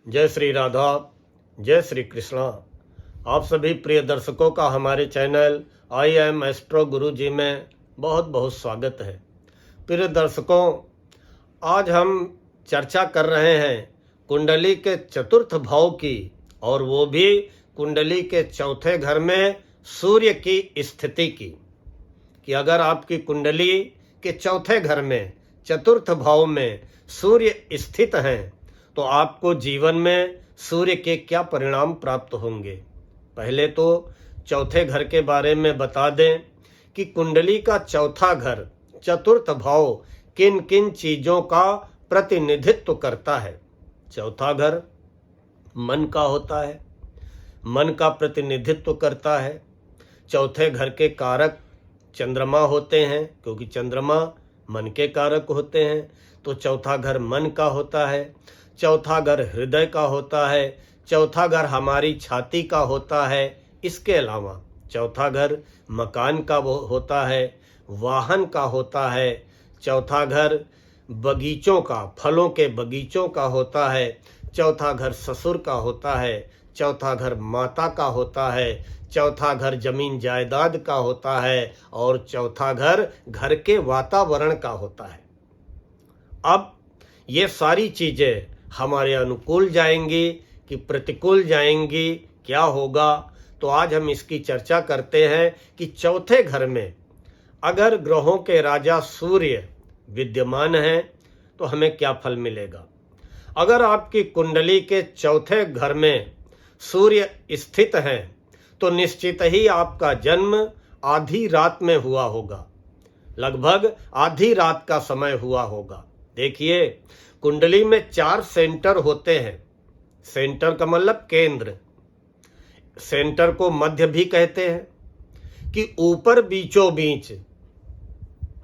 जय श्री राधा, जय श्री कृष्णा। आप सभी प्रिय दर्शकों का हमारे चैनल आई एम एस्ट्रो गुरु जी में बहुत बहुत स्वागत है। प्रिय दर्शकों, आज हम चर्चा कर रहे हैं कुंडली के चतुर्थ भाव की, और वो भी कुंडली के चौथे घर में सूर्य की स्थिति की। कि अगर आपकी कुंडली के चौथे घर में चतुर्थ भाव में सूर्य स्थित हैं तो आपको जीवन में सूर्य के क्या परिणाम प्राप्त होंगे। पहले तो चौथे घर के बारे में बता दें कि कुंडली का चौथा घर चतुर्थ भाव किन किन चीजों का प्रतिनिधित्व करता है। चौथा घर मन का होता है, मन का प्रतिनिधित्व करता है। चौथे घर के कारक चंद्रमा होते हैं, क्योंकि चंद्रमा मन के कारक होते हैं। तो चौथा घर मन का होता है, चौथा घर हृदय का होता है, चौथा घर हमारी छाती का होता है। इसके अलावा चौथा घर मकान का होता है, वाहन का होता है। चौथा घर बगीचों का, फलों के बगीचों का होता है। चौथा घर ससुर का होता है, चौथा घर माता का होता है, चौथा घर जमीन जायदाद का होता है, और चौथा घर घर के वातावरण का होता है। अब ये सारी चीजें हमारे अनुकूल जाएंगी कि प्रतिकूल जाएंगी, क्या होगा, तो आज हम इसकी चर्चा करते हैं कि चौथे घर में अगर ग्रहों के राजा सूर्य विद्यमान हैं तो हमें क्या फल मिलेगा। अगर आपकी कुंडली के चौथे घर में सूर्य स्थित हैं तो निश्चित ही आपका जन्म आधी रात में हुआ होगा, लगभग आधी रात का समय हुआ होगा। देखिए, कुंडली में 4 सेंटर होते हैं। सेंटर का मतलब केंद्र। सेंटर को मध्य भी कहते हैं। कि ऊपर बीचों बीच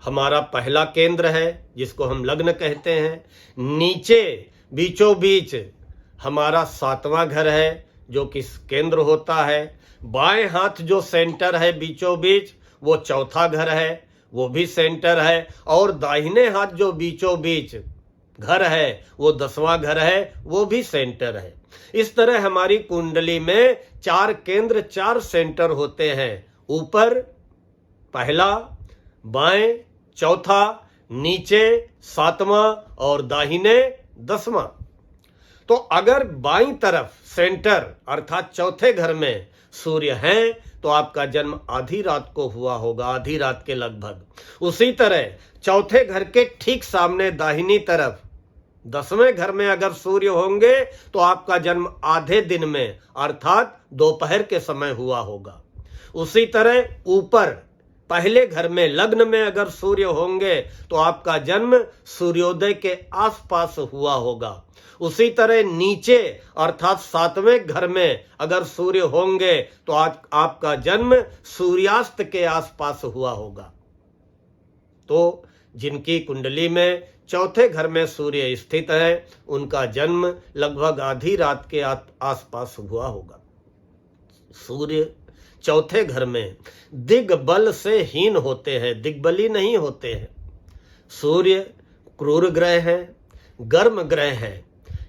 हमारा पहला केंद्र है, जिसको हम लग्न कहते हैं। नीचे बीचों बीच हमारा 7वां घर है, जो कि केंद्र होता है। बाएं हाथ जो सेंटर है बीचों बीच, वो चौथा घर है, वो भी सेंटर है। और दाहिने हाथ जो बीचों बीच घर है, वो 10वां घर है, वो भी सेंटर है। इस तरह हमारी कुंडली में 4 केंद्र, 4 सेंटर होते हैं। ऊपर पहला, बाएं चौथा, नीचे 7वां और दाहिने 10वां। तो अगर बाईं तरफ सेंटर अर्थात चौथे घर में सूर्य हैं तो आपका जन्म आधी रात को हुआ होगा, आधी रात के लगभग। उसी तरह चौथे घर के ठीक सामने दाहिनी तरफ 10वें घर में अगर सूर्य होंगे तो आपका जन्म आधे दिन में अर्थात दोपहर के समय हुआ होगा। उसी तरह ऊपर पहले घर में लग्न में अगर सूर्य होंगे तो आपका जन्म सूर्योदय के आसपास हुआ होगा। उसी तरह नीचे अर्थात 7वें घर में अगर सूर्य होंगे तो आपका जन्म सूर्यास्त के आसपास हुआ होगा। तो जिनकी कुंडली में चौथे घर में सूर्य स्थित है, उनका जन्म लगभग आधी रात के आसपास हुआ होगा। सूर्य चौथे घर में दिग्बल से हीन होते हैं, दिग्बली नहीं होते हैं। सूर्य क्रूर ग्रह है, गर्म ग्रह है।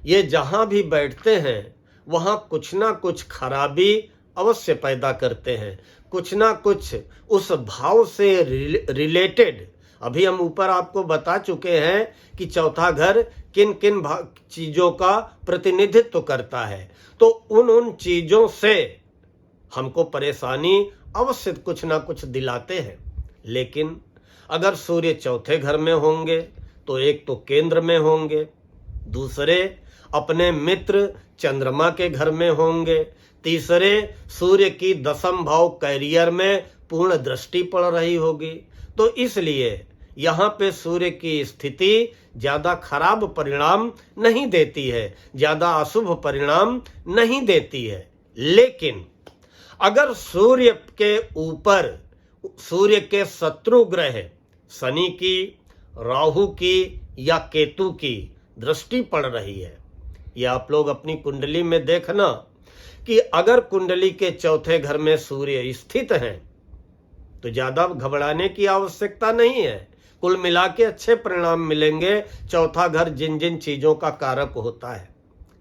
ये जहां भी बैठते हैं वहां कुछ ना कुछ खराबी अवश्य पैदा करते हैं, कुछ ना कुछ उस भाव से रिलेटेड। अभी हम ऊपर आपको बता चुके हैं कि चौथा घर किन किन चीजों का प्रतिनिधित्व करता है। तो उन चीजों से हमको परेशानी अवश्य कुछ ना कुछ दिलाते हैं। लेकिन अगर सूर्य चौथे घर में होंगे तो एक तो केंद्र में होंगे, दूसरे अपने मित्र चंद्रमा के घर में होंगे, तीसरे सूर्य की 10म भाव कैरियर में पूर्ण दृष्टि पड़ रही होगी। तो इसलिए यहाँ पे सूर्य की स्थिति ज्यादा खराब परिणाम नहीं देती है, ज्यादा अशुभ परिणाम नहीं देती है। लेकिन अगर सूर्य के ऊपर सूर्य के शत्रु ग्रह शनि की, राहु की या केतु की दृष्टि पड़ रही है, ये आप लोग अपनी कुंडली में देखना कि अगर कुंडली के चौथे घर में सूर्य स्थित हैं तो ज्यादा घबराने की आवश्यकता नहीं है। कुल मिला के अच्छे परिणाम मिलेंगे। चौथा घर जिन जिन चीजों का कारक होता है,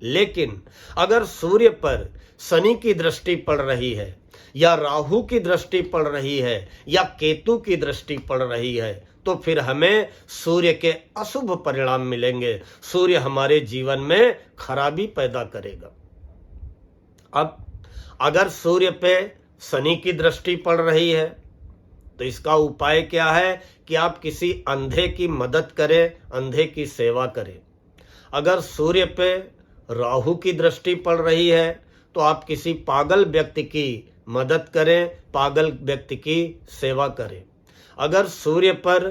लेकिन अगर सूर्य पर शनि की दृष्टि पड़ रही है या राहु की दृष्टि पड़ रही है या केतु की दृष्टि पड़ रही है तो फिर हमें सूर्य के अशुभ परिणाम मिलेंगे। सूर्य हमारे जीवन में खराबी पैदा करेगा। अब अगर सूर्य पे शनि की दृष्टि पड़ रही है तो इसका उपाय क्या है कि आप किसी अंधे की मदद करें, अंधे की सेवा करें। अगर सूर्य पे राहु की दृष्टि पड़ रही है तो आप किसी पागल व्यक्ति की मदद करें, पागल व्यक्ति की सेवा करें। अगर सूर्य पर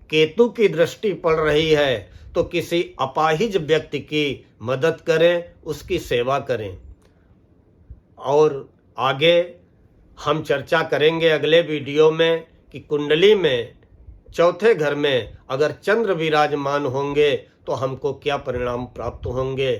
केतु की दृष्टि पड़ रही है तो किसी अपाहिज व्यक्ति की मदद करें, उसकी सेवा करें। और आगे हम चर्चा करेंगे अगले वीडियो में कि कुंडली में चौथे घर में अगर चंद्र विराजमान होंगे तो हमको क्या परिणाम प्राप्त होंगे।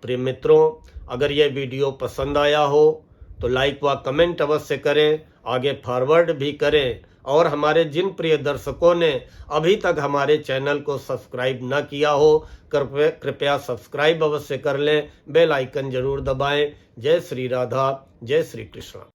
प्रिय मित्रों, अगर यह वीडियो पसंद आया हो तो लाइक व कमेंट अवश्य करें, आगे फॉरवर्ड भी करें। और हमारे जिन प्रिय दर्शकों ने अभी तक हमारे चैनल को सब्सक्राइब न किया हो कृपया सब्सक्राइब अवश्य कर लें, बेल आइकन जरूर दबाएं। जय श्री राधा, जय श्री कृष्ण।